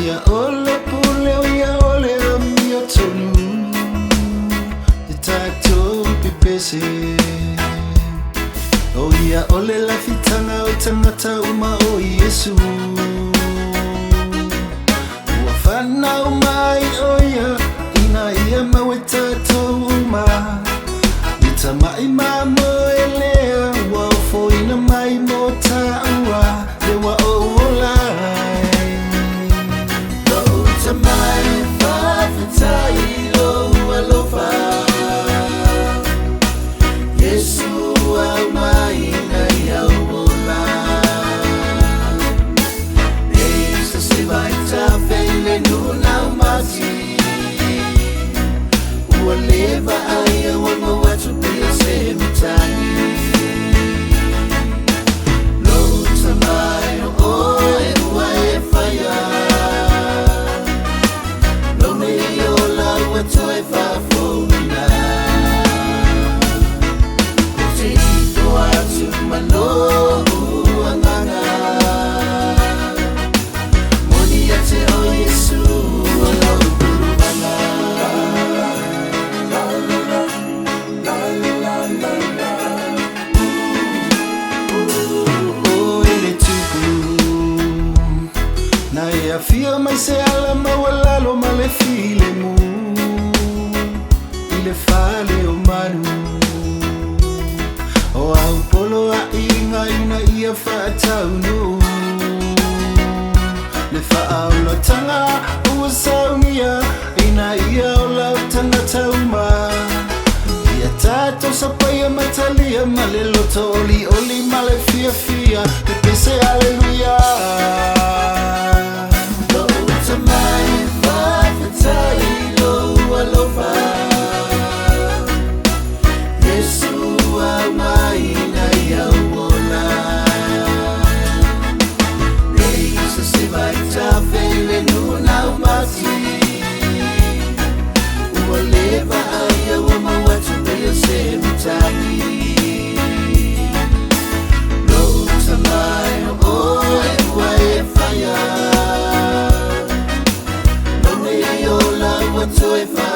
ya ole pule ya ole amio tonu Tato pipese Oh ya ole la fitanga o tangata uma o Yesu Wafana umai oya ina ia mawetato uma Itama imamo elea wafo ina mai mota ua Lewa olai Lo utamai fafitai lo alofa Yesu amai na ia ola Eisa se vai ta fele nuna umati Ualeva aya wama watu pia se mitani Lo utamai oe uae faya Lo me iola watu e fafomina Malo anganga Moni ate o Yesu alo kurubana Oh ele tuku Na ya fia mai se ala mawalalo male file mu Ile fale o manu O au polo a inga ina ia whaataunu Le whaau tanga ua saungia Ina ia o lau tanga tauma Ia tato sapaya matalia Male loto oli oli male fia fia Te pese aleluia Lo utamai whawhatai lo alofa Yesu amai na ia uola Neisa se vai ta fele nuna umati Ualeva aya wama watu pia se mitani Lo utamai oe uae faya Lo me iola watu e faya